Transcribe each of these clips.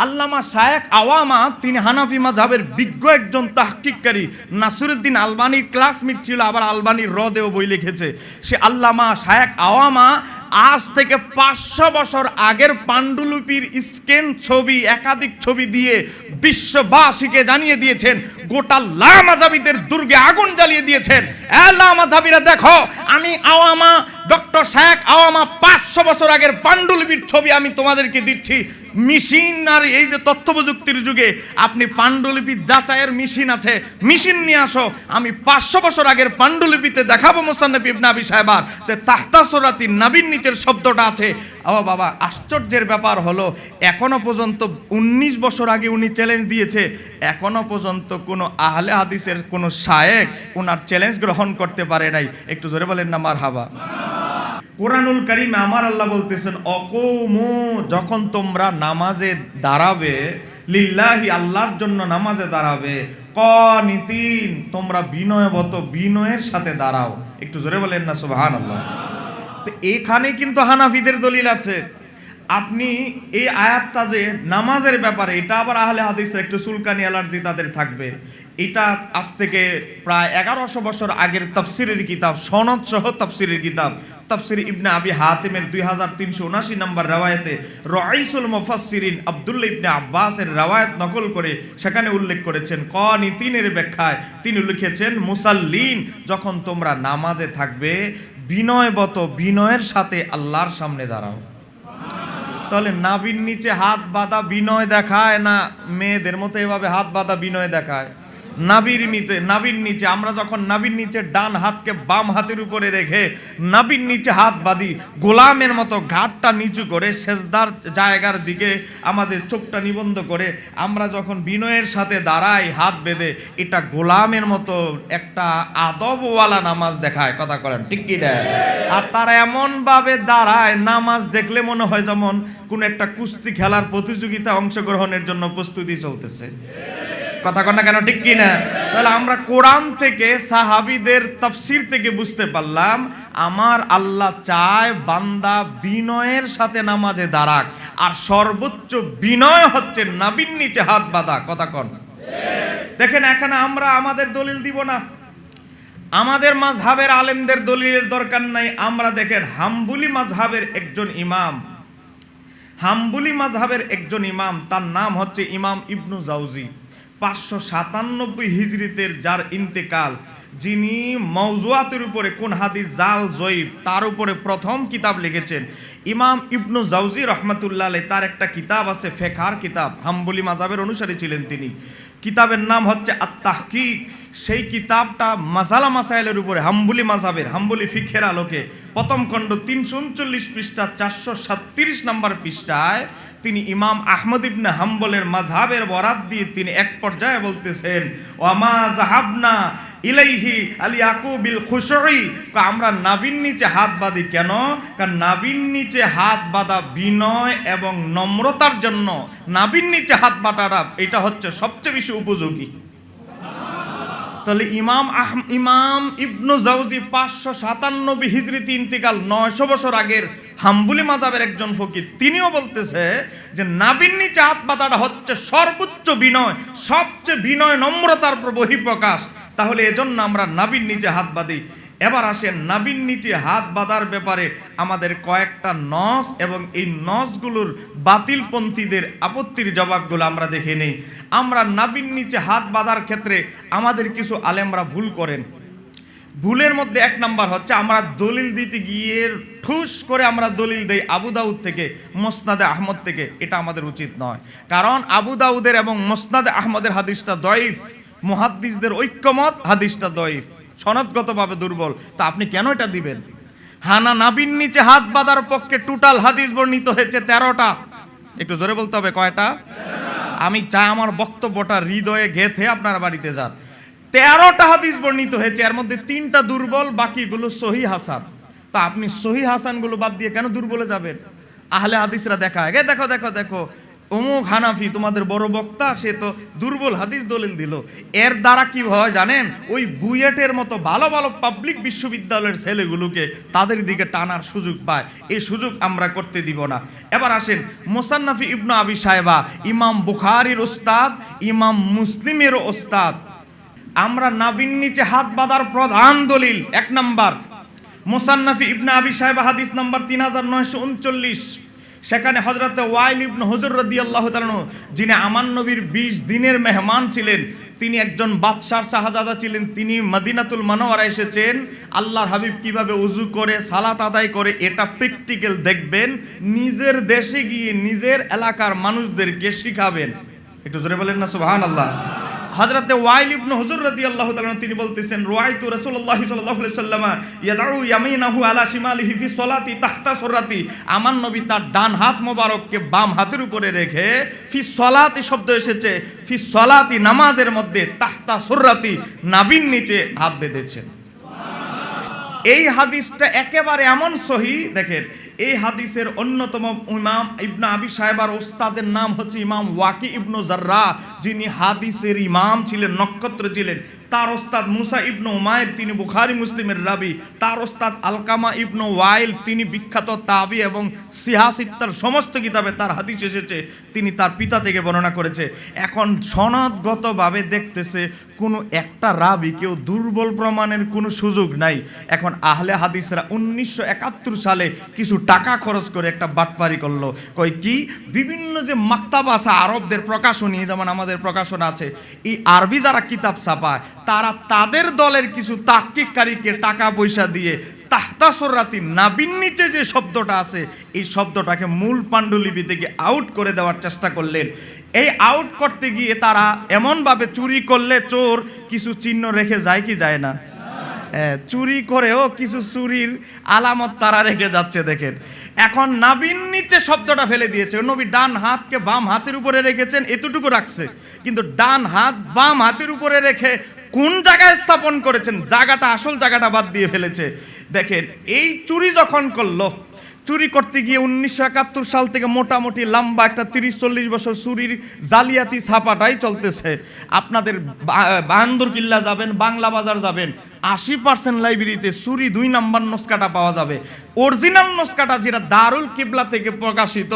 আল্লামা শায়েখ আওয়ামা, তিনি হানাফি মাযহাবের বিজ্ঞ একজন তাহকিককারী, নাসিরউদ্দিন আলবানির ক্লাসমেট ছিল, আবার আলবানির রদেও বই লিখেছে। সে আল্লামা শায়েখ আওয়ামা আজ থেকে 500 বছর আগের পাণ্ডুলিপির স্ক্যান ছবি, একাধিক ছবি দিয়ে বিশ্ববাসীকে জানিয়ে দিয়েছেন, গোটা লামাযাবিদের দুর্গে আগুন জ্বালিয়ে দিয়েছেন। লামাযাবিরা দেখো, আমি আওয়ামা, ডক্টর শায়েখ আওয়ামা 500 বছর আগের পাণ্ডুলিপির ছবি আমি তোমাদেরকে দিচ্ছি। মেশিন আর এই যে তথ্য প্রযুক্তির যুগে আপনি পাণ্ডুলিপির যাচাইয়ের মেশিন আছে, মেশিন নিয়ে আসো, আমি 500 বছর আগের পাণ্ডুলিপিতে দেখাবো মুসান্নফ ইবনে আবি শায়বার তে তাহতা সূরাতি নবীর নিচের শব্দটা আছে। ও বাবা, আশ্চর্যের ব্যাপার হলো এখনো পর্যন্ত 19 বছর আগে উনি চ্যালেঞ্জ দিয়েছে, এখনো পর্যন্ত কোনো আহলে হাদিসের কোনো শায়েখ ওনার চ্যালেঞ্জ গ্রহণ করতে পারে নাই। একটু জোরে বলেন না মারহাবা। কোরআনুল কারীমে আমার আল্লাহ বলতেছেন, অকৌমু, যখন তোমরা নামাজে দাঁড়াবে, লিল্লাহি, আল্লাহর জন্য নামাজে দাঁড়াবে, কানিতিন, তোমরা বিনয়বত, বিনয়ের সাথে দাঁড়াও। একটু জোরে বলেন না সুবহানাল্লাহ। তো এখানে কিন্তু হানাফিদের দলিল আছে। আপনি এই আয়াতটা যে নামাজের ব্যাপারে, এটা আবার আহলে হাদিসের একটু চুলকানি অ্যালার্জি তাদের থাকবে। এটা আজ থেকে প্রায় 1100 বছর আগের তাফসিরের কিতাব, সনদ সহ তাফসিরের কিতাব, তাফসির ইবনে আবি হাতিমের 2379 নম্বর রওয়ায়াতে রাইসুল মুফাসসিরিন আব্দুল্লাহ ইবনে আব্বাসের রওয়ায়াত নকল করে সেখানে উল্লেখ করেছেন, কানিতিনের ব্যাখ্যায় তিনি লিখেছেন, মুসাল্লিন, যখন তোমরা নামাজে থাকবে, বিনয়বত, বিনয়ের সাথে আল্লাহর সামনে দাঁড়াও। তাহলে নাভির নিচে হাত বাঁধা বিনয় দেখায় না মেয়েদের মতো এভাবে হাত বাঁধা বিনয় দেখায়? নাভির নিচে আমরা যখন নাভির নিচে ডান হাতকে বাম হাতের উপরে রেখে নাভির নিচে হাত বাঁধি, গোলামের মতো ঘাটটা নিচু করে সেজদার জায়গার দিকে আমাদের চোখটা নিবন্ধ করে আমরা যখন বিনয়ের সাথে দাঁড়াই হাত বেঁধে, এটা গোলামের মতো একটা আদবওয়ালা নামাজ দেখায়। কথা বলেন ঠিক কি না? আর তারা এমন ভাবে দাঁড়ায়, নামাজ দেখলে মনে হয় যেমন কোন একটা কুস্তি খেলার প্রতিযোগিতা অংশগ্রহণের জন্য প্রস্তুতি চলতেছে। কথা কন না কেন, ঠিক কি না? তাহলে আমরা কোরআন থেকে, সাহাবীদের তাফসীর থেকে বুঝতে পারলাম, আমার আল্লাহ চায় বান্দা বিনয়ের সাথে নামাজে দাঁড়াক, আর সর্বোচ্চ বিনয় হচ্ছে নাভির নিচে হাত বাঁধা। কথা কন। দেখেন, এখানে আমরা আমাদের দলিল দিব না, আমাদের মাযহাবের আলেমদের দলিলের দরকার নাই। আমরা দেখেন হাম্বলি মাযহাবের একজন ইমাম, তার নাম হচ্ছে ইমাম ইবনু জাওজি, 597 হিজরিতের যার ইন্তেকাল, যিনি মাওজুয়াতের উপরে কোন হাদিস জাল জয়ীফ তার উপরে প্রথম কিতাব লিখেছেন। ইমাম ইবনু জাওজি রহমাতুল্লাহ আলাইহি, তার একটা কিতাব আছে, ফিকহার কিতাব, হাম্বলি মাযহাবের অনুসারী ছিলেন তিনি। কিতাবের নাম হচ্ছে আত-তাহকিক। সেই কিতাবটা মাসালা মাসাইলের উপরে, হাম্বলি মাযহাবের, হাম্বলি ফিকহের আলোকে, প্রথম খণ্ড 339 পৃষ্ঠা 437 নম্বর পৃষ্ঠায় তিনি ইমাম আহমদ ইবনে হাম্বলের মাযহাবের বরাত দিয়ে তিনি এক পর্যায়ে বলতেছেন, ওয়ামা যাহাবনা ইলাইহি আলিয়াকুবিল খুশুই, আমরা নাভির নিচে হাত বাঁধি কেন? কারণ নাভির নিচে হাত বাঁধা বিনয় এবং নম্রতার জন্য নাভির নিচে হাত বাঁধাটা এটা হচ্ছে সবচেয়ে বেশি উপযোগী। তাহলে ইমাম ইবনু জাওজি 597 হিজরিতে ইন্তেকাল, 900 বছর আগের হাম্বলি মাযহাবের একজন ফকিহ, তিনিও বলতেছে যে নাভির নিচে হাত বাঁধাটা হচ্ছে সর্বোচ্চ বিনয়, সবচেয়ে বিনয় নম্রতার বহিঃপ্রকাশ। তাহলে এজন্য আমরা নাভির নিচে হাত বাঁধি। এবার আসেন নাভির নিচে হাত বাঁধার ব্যাপারে আমাদের কয়েকটা নস এবং এই নসগুলোর বাতিলপন্থীদের আপত্তির জবাবগুলো আমরা দেখে নেই। আমরা নাভির নিচে হাত বাঁধার ক্ষেত্রে আমাদের কিছু আলেমরা ভুল করেন। ভুলের মধ্যে এক নাম্বার হচ্ছে, আমরা দলিল দিতে গিয়ে ঠুস করে আমরা দলিল দেই আবু দাউদ থেকে, মুসনাদে আহমদ থেকে। এটা আমাদের উচিত নয়, কারণ আবু দাউদের এবং মুসনাদে আহমদের হাদিসটা দয়ীফ, মুহাদ্দিসদের ঐক্যমত হাদিসটা দয়ীফ, সনদগতভাবে দুর্বল। তা আপনি কেন এটা দিবেন? নাভির নিচে হাত বাঁধার পক্ষে টোটাল হাদিস বর্ণিত হয়েছে 13টা। একটু জোরে বলতে হবে, কয়টা? আমি চাই আমার বক্তব্যটা হৃদয়ে গেঁথে আপনার বাড়িতে যান। 13টা হাদিস বর্ণিত হয়েছে, এর মধ্যে 3টা দুর্বল, বাকিগুলো সহিহ হাসান। তা আপনি সহিহ হাসানগুলো বাদ দিয়ে কেন দুর্বলে যাবেন? আহলে হাদিসরা দেখায়, দেখো দেখো দেখো, অমুক হানাফি তোমাদের বড় বক্তা, সে তো দুর্বল হাদিস দলিল দিল। এর দ্বারা কি হয় জানেন? ওই বুয়েটের মতো ভালো ভালো পাবলিক বিশ্ববিদ্যালয়ের ছেলেগুলোকে তাদের দিকে টানার সুযোগ পায়। এই সুযোগ আমরা করতে দিব না। এবার আসেন, মুসান্নাফি ইবনু আবি শায়বা ইমাম বুখারীর ওস্তাদ, ইমাম মুসলিমের ওস্তাদ। আমরা নাবির নিচে হাত বাঁধার প্রধান দলিল 1 নাম্বার মুসান্নাফি ইবনে আবি শায়বা হাদিস নাম্বার 3939। সেখানে হযরতে ওয়াইল ইবনে হুজর রাদিয়াল্লাহু তাআলা আনহু, যিনি আমার নবীর 20 দিনের মেহমান ছিলেন, তিনি একজন বাদশার শাহজাদা ছিলেন, তিনি মদিনাতুল মুনাওয়ারা এসেছেন। আল্লাহর হাবিব কিভাবে ওযু করে সালাত আদায় করে এটা প্র্যাকটিক্যাল দেখবেন, নিজের দেশে গিয়ে নিজের এলাকার মানুষদেরকে শিখাবেন। একটু জোরে বলেন না সুবহানাল্লাহ। হযরতে ওয়াইল ইবনে হুজর রাদিয়াল্লাহু তাআলা তিনি বলতেছেন, রাআইতু রাসূলুল্লাহ সাল্লাল্লাহু আলাইহি ওয়াসাল্লাম ইয়াদউ ইয়ামিনাহু আলা শিমালিহি ফি সলাতি তাহতা সুররাতি। আমার নবী তার ডান হাত মোবারককে বাম হাতের উপরে রেখে, ফি সলাতি শব্দ এসেছে, ফি সলাতি নামাজের মধ্যে, তাহতা সুররাতি নাভির নিচে হাত বেঁধেছেন। এই হাদিসটা একেবারে এমন সহিহ, দেখেন এই হাদিসের অন্যতম ইমাম ইবনে আবি শায়বার ওস্তাদের নাম হচ্ছে ইমাম ওয়াকি ইবনু জাররাহ, যিনি হাদিসের ইমাম ছিলেন, নক্ষত্র ছিলেন। তার ওস্তাদ মুসা ইবনু উমাইর, তিনি বুখারী মুসলিমের রাবি। তার ওস্তাদ আলকামা ইবনু ওয়াইল, তিনি বিখ্যাত তাবি এবং সিহাসিত্তার সমস্ত কিতাবে তার হাদিস এসেছে, তিনি তার পিতা থেকে বর্ণনা করেছে। এখন সনদগতভাবে দেখতেছে কোনো একটা রাবি কেউ দুর্বল প্রমাণের কোনো সুযোগ নাই। এখন আহলে হাদিসরা 1971 সালে কিছু টাকা খরচ করে একটা বাটপারি করলো। কই কি, বিভিন্ন যে মাকতাবা আছে আরবদের প্রকাশনী, যেমন আমাদের প্রকাশন আছে, এই আরবি যারা কিতাব ছাপায় তারা তাদের দলের কিছু তাহকিককারীকে টাকা পয়সা দিয়ে তাহতা সুররাতি নাভির নিচে যে শব্দটা আছে, এই শব্দটাকে মূল পাণ্ডুলিপি থেকে আউট করে দেওয়ার চেষ্টা করলেন। এই আউট করতে গিয়ে তারা এমনভাবে চুরি করলে চোর কিছু চিহ্ন রেখে যায় কি যায় না? চুরি করেও কিছু চুরির আলামত তারা রেখে যাচ্ছে। দেখেন, এখন নাভির নিচে শব্দটা ফেলে দিয়েছে। নবী ডান হাতকে বাম হাতের উপরে রেখেছেন, এতটুকু রাখছে, কিন্তু ডান হাত বাম হাতের উপরে রেখে কোন জায়গায় স্থাপন করেছেন, জায়গাটা, আসল জায়গাটা বাদ দিয়ে ফেলেছে। দেখেন, এই চুরি যখন করলো, চুরি করতে গিয়ে 1971 সাল থেকে মোটামুটি লম্বা একটা 30-40 বছর চুরির জালিয়াতি ছাপাটাই চলতেছে। আপনাদের বাহান্দুর কিল্লা যাবেন, বাংলা বাজার যাবেন, 80% লাইব্রেরিতে চুরি 2 নম্বর নস্কাটা পাওয়া যাবে। অরিজিনাল নস্কাটা যেটা দারুল কিবলা থেকে প্রকাশিত,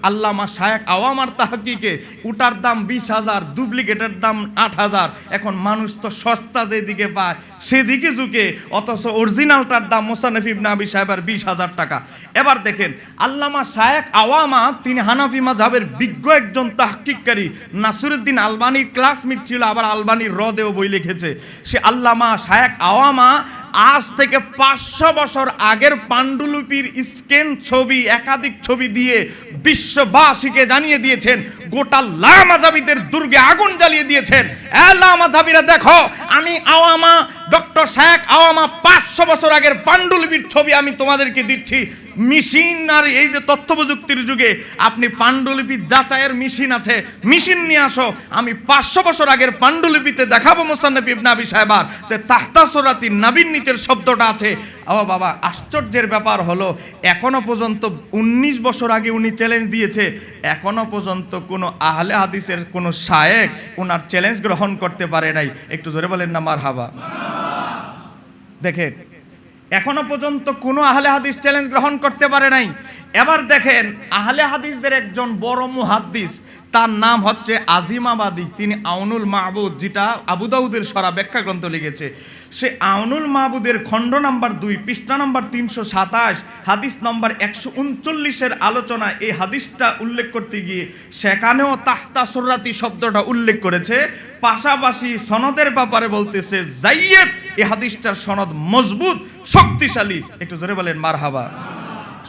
আল্লামা শায়েখ আওয়ামার তাহকিকে, ওটার দাম 20,000, ডুপ্লিকেটের দাম 8,000। এখন মানুষ তো সস্তা যেদিকে পায় সেদিকে ঝুঁকে, অথচ অরিজিনালটার দাম মুসান্নাফ ইবনে আবি শায়বার 20,000 টাকা। এবার দেখেন, আল্লামা শায়েখ আওয়ামা, তিনি হানাফি মাযহাবের বিজ্ঞ একজন তাহকিককারী, নাসিরউদ্দিন আলবানীর ক্লাসমেট ছিল, আবার আলবানীর রদেও বই লিখেছে। সে আল্লামা শায়েখ আওয়ামা আজ থেকে 500 বছর আগের পাণ্ডুলিপির স্ক্যান ছবি, একাধিক ছবি দিয়ে বিশ্ববাসীকে জানিয়ে দিয়েছেন, গোটা লামাযাবিদের দুর্গে আগুন জ্বালিয়ে দিয়েছেন। লামাযাবিরা দেখো, আমি আওয়ামা, ডক্টর শায়েখ আওয়ামা 500 বছর আগের পাণ্ডুলিপির ছবি আমি তোমাদেরকে দিচ্ছি। মেশিন আর এই যে তথ্য প্রযুক্তির যুগে আপনি পাণ্ডুলিপির যাচাইয়ের মেশিন আছে, মেশিন নিয়ে আসো, আমি 500 বছর আগের পাণ্ডুলিপিতে দেখাবো মুসান্নাফ ইবনে আবি শায়বার তে তাহতা সুররাতি নাভির নিচের শব্দটা আছে। ও বাবা, আশ্চর্যের ব্যাপার হলো এখনো পর্যন্ত 19 বছর আগে উনি চ্যালেঞ্জ দিয়েছে, এখনো পর্যন্ত কোনো আহলে হাদিসের কোনো শায়েখ ওনার চ্যালেঞ্জ গ্রহণ করতে পারে নাই। একটু জোরে বলেন না মারহাবা। দেখেন, এখনো পর্যন্ত কোনো আহলে হাদিস চ্যালেঞ্জ গ্রহণ করতে পারে নাই। এবার দেখেন, আহলে হাদিসদের একজন বড় মুহাদ্দিস, তার নাম হচ্ছে আজিমাবাদী, তিনি আউনুল মাহবুদ, যেটা আবু দাউদের সরা ব্যাখ্যা গ্রন্থ লিখেছে। সে আউনুল মাহবুদের খণ্ড নাম্বার 2, পৃষ্ঠা নাম্বার 327, হাদিস নাম্বার 139-এর আলোচনা, এই হাদিসটা উল্লেখ করতে গিয়ে সেখানেও তাহতা সুররাতি শব্দটা উল্লেখ করেছে। পাশাপাশি সনদের ব্যাপারে বলতেছে জাইয়্যিদ, এই হাদিসটার সনদ মজবুত, শক্তিশালী। একটু জোরে বলেন মারহাবা।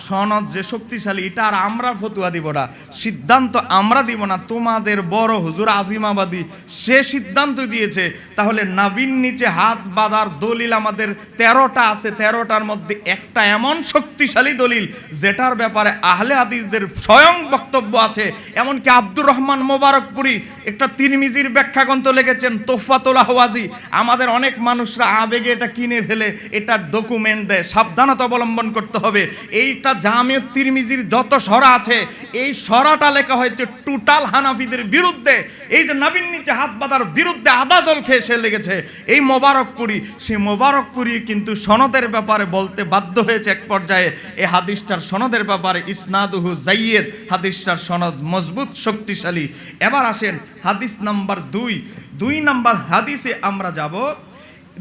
সনদ যে শক্তিশালী, এটা আর আমরা ফতুয়া দিব না, সিদ্ধান্ত আমরা দিব না, তোমাদের বড় হুজুর আজিমাবাদী সে সিদ্ধান্ত দিয়েছে। তাহলে নাভির নিচে হাত বাঁধার দলিল আমাদের 13টা আছে, 13টার মধ্যে একটা এমন শক্তিশালী দলিল যেটার ব্যাপারে আহলে হাদিসদের স্বয়ং বক্তব্য আছে। এমনকি আব্দুর রহমান মোবারকপুরি একটা তিরমিজির ব্যাখ্যা গ্রন্থ লিখেছেন, তোহফাতুল আহওয়াজি। আমাদের অনেক মানুষরা আবেগে এটা কিনে ফেলে, এটা ডকুমেন্ট দেয়, সাবধানতা অবলম্বন করতে হবে। এই এইটা জামিউত তিরমিজির যত সরা আছে এই সরাটা লেখা হয়েছে টোটাল হানাফিদের বিরুদ্ধে। এই যে নবীর নিচে হাত বাঁধার বিরুদ্ধে আদা জল খেয়ে সে লেগেছে এই মোবারকপুরি, সেই মোবারকপুরি কিন্তু সনদের ব্যাপারে বলতে বাধ্য হয়েছে এক পর্যায়ে এই হাদিসটার সনদের ব্যাপারে ইসনাদুহু জাইয়্যিদ, হাদিসটার সনদ মজবুত শক্তিশালী। এবার আসেন হাদিস নাম্বার 2 নাম্বার হাদিসে আমরা যাব।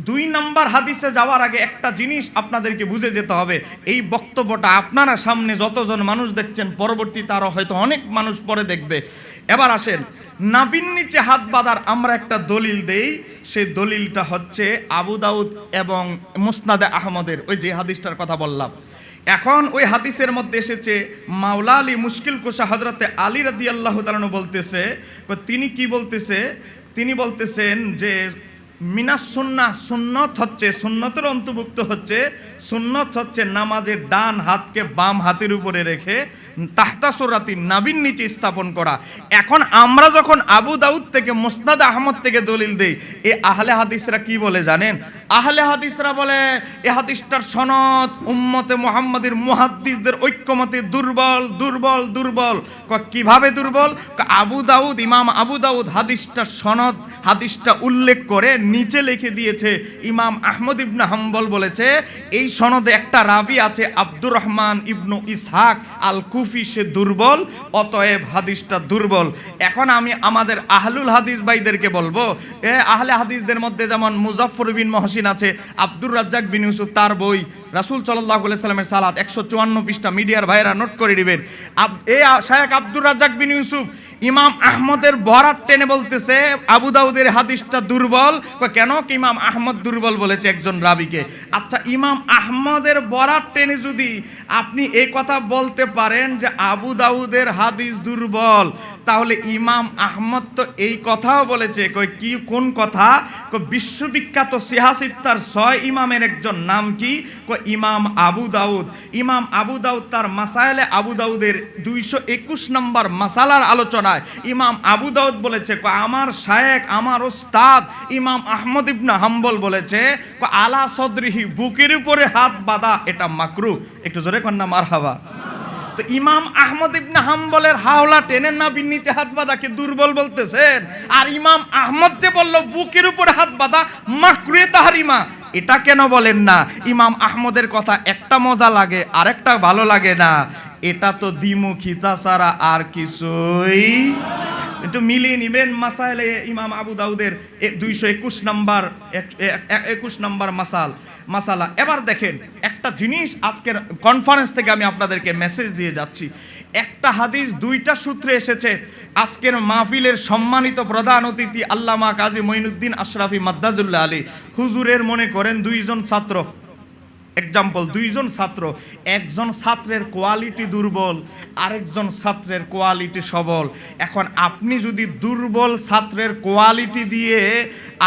2 নাম্বার হাদিসে যাওয়ার আগে একটা জিনিস আপনাদেরকে বুঝে যেতে হবে, এই বক্তব্যটা আপনারা সামনে যতজন মানুষ দেখছেন পরবর্তীতে আরও হয়তো অনেক মানুষ পরে দেখবে। এবার আসেন নাবির নিচে হাত বাঁধার আমরা একটা দলিল দেই, সেই দলিলটা হচ্ছে আবু দাউদ এবং মুসনাদে আহমদের ওই যে হাদিসটার কথা বললাম। এখন ওই হাদিসের মধ্যে এসেছে মাওলা আলী মুশকিল কুশা হযরতে আলী রাদিয়াল্লাহু তাআলা বলতেছে, তিনি কি বলতেছে, তিনি বলতেছেন যে মিনাস সুন্নাহ, সুন্নত হচ্ছে, সুন্নতের অন্তর্ভুক্ত হচ্ছে, সুন্নত হচ্ছে নামাজের ডান হাতকে বাম হাতের উপরে রেখে তাহতা সুরাতি নাবির নিচে স্থাপন করা। এখন আমরা যখন আবু দাউদ থেকে মুসনাদ আহমদ থেকে দলিল দেই, এই আহলে হাদিসরা কি বলে জানেন? আহলে হাদিসরা বলে এই হাদিসটার সনদ উম্মতে মুহাম্মাদের মুহাদ্দিসদের ঐক্যমতে দুর্বল দুর্বল দুর্বল। কিভাবে দুর্বল? আবু দাউদ, ইমাম আবু দাউদ হাদিসটার সনদ, হাদিসটা উল্লেখ করে নিচে লিখে দিয়েছে ইমাম আহমদ ইবনে হাম্বল বলেছে এই সনদে একটা রাবি আছে আব্দুর রহমান ইবনু ইসহাক আল কুফি, সে দুর্বল, অতএব হাদিসটা দুর্বল। এখন আমি আমাদের আহলুল হাদিস ভাইদেরকে বলবো, আহলে হাদিসদের মধ্যে যেমন মুজাফফর বিন মহসিন আছে, আব্দুর রাজ্জাক বিন ইউসুফ তার বই রাসূল সাল্লাল্লাহু আলাইহি সাল্লামের সালাত 154 পৃষ্ঠা, মিডিয়ার ভাইরা নোট করে দিবেন। এই শায়েখ আব্দুর রাজ্জাক বিন ইউসুফ ইমাম আহমদের বরাত টেনে বলতেছে আবু দাউদের হাদিসটা দুর্বল। কেন? কি ইমাম আহমদ দুর্বল বলেছে একজন রাবিকে। আচ্ছা, ইমাম আহমদের বরাত টেনে যদি আপনি এই কথা বলতে পারেন যে আবু দাউদের হাদিস দুর্বল, তাহলে ইমাম আহমদ তো এই কথাও বলেছে। কি কোন কথা? বিশ্ববিখ্যাত সিহাসিত্তার 6 ইমামের একজন নাম কি? ইমাম আবু দাউদ। ইমাম আবু দাউদ তার মাসাইলে আবু দাউদের 221 নম্বর মাসালার আলোচনায় ইমাম আবু দাউদ বলেছে, আমার শায়েখ, আমার ওস্তাদ ইমাম আহমদ ইবনে হাম্বল বলেছে আলা সদরিহি, বুকের উপরে হাত বাঁধা এটা মাকরুহ। একটু জোরে কন্যা মারহাবা। তো ইমাম আহমদ ইবনে হাম্বলের হাওলা টেনে নাবির নিচে হাত বাঁধাকে দুর্বল বলতেছেন, আর ইমাম আহমদ যে বলল বুকের উপরে হাত বাঁধা মাকরুহে তাহরিমা, এটা কেন বলেন না? ইমাম আহমদের কথা একটা মজা লাগে, আরেকটা ভালো লাগে না। এটা তো দ্বিমুখিতা ছাড়া আর কিছুই। একটু মিলিয়ে নিবেন মাসাইলে ইমাম আবু দাউদের 221 নম্বর মাসালা। এবার দেখেন একটা জিনিস, আজকের কনফারেন্স থেকে আমি আপনাদেরকে মেসেজ দিয়ে যাচ্ছি। একটা হাদিস 2টা সূত্রে এসেছে। আজকের মাহফিলের সম্মানিত প্রধান অতিথি আল্লামা কাজী মঈনুদ্দিন আশরাফি মাদ্দাজুল্লাহ আলী হুজুরের মনে করেন 2 জন ছাত্র, এক্সাম্পল 2 জন ছাত্র, একজন ছাত্রের কোয়ালিটি দুর্বল, আরেকজন ছাত্রের কোয়ালিটি সবল। এখন আপনি যদি দুর্বল ছাত্রের কোয়ালিটি দিয়ে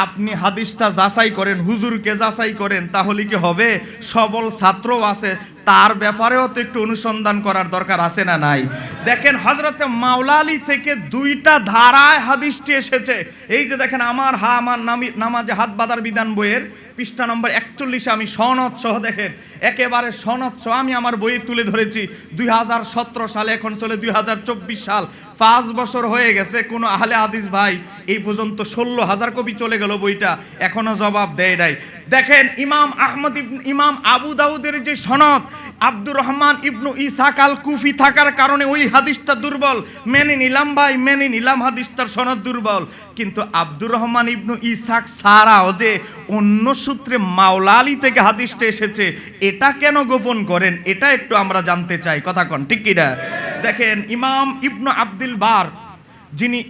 আপনি হাদিসটা যাচাই করেন, হুজুরকে যাচাই করেন, তাহলে কি হবে? সবল ছাত্রও আছে, তার ব্যাপারেও তো একটু অনুসন্ধান করার দরকার আছে না নাই? দেখেন হযরতে মাওলা আলী থেকে 2টা ধারায় হাদিসটি এসেছে। এই যে দেখেন আমার নামাজে হাত বাঁধার বিধান বইয়ের পৃষ্ঠা নম্বর 41 আমি সনদ সহ, দেখেন একেবারে সনদ সহ আমি আমার বইয়ে তুলে ধরেছি। 2017 সালে, এখন চলে 2024 সাল, 5 বছর হয়ে গেছে। কোনো আহলে হাদিস ভাই এই পর্যন্ত 16,000 কপি চলে গেল বইটা, এখনো জবাব দেয় নাই। দেখেন ইমাম আবু দাউদের যে সনদ, আব্দুর রহমান ইবনু ইসহাক আল কুফি থাকার কারণে ওই হাদিসটা দুর্বল, মেনে নিলাম ভাই, মেনে নিলাম হাদিসটার সনদ দুর্বল। কিন্তু আব্দুর রহমান ইবনু ইসহাক ছাড়াও যে অন্য সূত্রে মাওলা আলী থেকে হাদিসটা এসেছে, এটা কেন গোপন করেন? এটা একটু আমরা জানতে চাই, কথা কন ঠিক কিনা? দেখেন ইমাম ইবনু আব্দুল বার, যিনি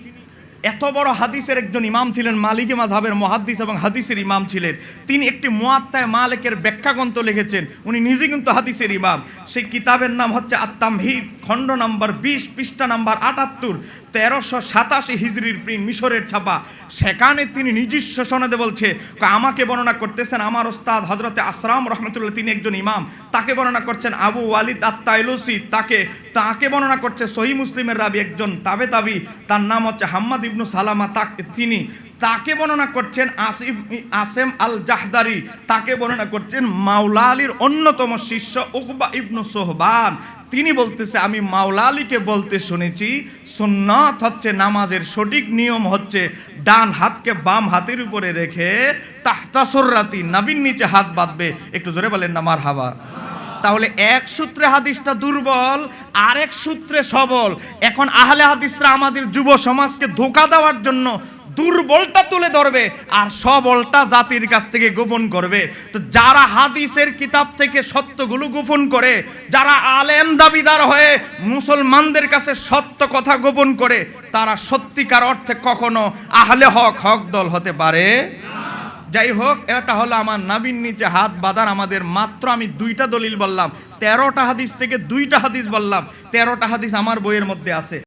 এত বড় হাদিসের একজন ইমাম ছিলেন, মালিকি মাযহাবের মুহাদ্দিস এবং হাদিসের ইমাম ছিলেন, তিনি একটি মুয়াত্তায়ে মালিকের ব্যাখ্যা গ্রন্থ লিখেছেন। উনি নিজে কিন্তু হাদিসের ইমাম। সেই কিতাবের নাম হচ্ছে আত-তামহিদ, খণ্ড নম্বর 20, পৃষ্ঠা নম্বর 78, 1387 হিজরির প্রিন্ট, মিশরের ছাপা। সেখানে তিনি নিজস্ব সনদে বলছে, আমাকে বর্ণনা করতেছেন আমার ওস্তাদ হযরতে আসরাম রহমাতুল্লাহ, তিনি একজন ইমাম, তাকে বর্ণনা করছেন আবু ওয়ালিদ আত-তাইলুসি, তাকে বর্ণনা করছে সহিহ মুসলিমের রাবি একজন তাবে, তার নাম হচ্ছে হাম্মাদ ইবনু সালামা, তিনি তাকে বর্ণনা করছেন আসেম আল জাহদারি, তাকে বর্ণনা করছেন মাওলা আলীর অন্যতম শিষ্য উকবা ইবনু সোহবান। তিনি বলতেছে আমি মাওলা আলীকে বলতে শুনেছি সুন্নাত হচ্ছে, নামাজের সঠিক নিয়ম হচ্ছে ডান হাতকে বাম হাতের উপরে রেখে তাহতা সুররাতি, নাভির নিচে হাত বাঁধবে। একটু জোরে বলেন না মারহাবা। তাহলে এক সূত্রে হাদিসটা দুর্বল, আরেক সূত্রে সবল। এখন আহলে হাদিসরা আমাদের যুব সমাজকে ধোঁকা দেওয়ার জন্য দুর্বলটা তুলে ধরবে আর সবলটা জাতির কাছ থেকে গোপন করবে। তো যারা হাদিসের কিতাব থেকে সত্যগুলো গোপন করে, যারা আলেম দাবিদার হয়ে মুসলমানদের কাছে সত্য কথা গোপন করে, তারা সত্যিকার অর্থে কখনো আহলে হক দল হতে পারে। যাই হোক, এটা হলো আমার নাভির নিচে হাত বাঁধার আমাদের মাত্র আমি 2টা দলিল বললাম, 13টা হাদিস থেকে 2টা হাদিস বললাম। 13টা হাদিস আমার বইয়ের মধ্যে আছে।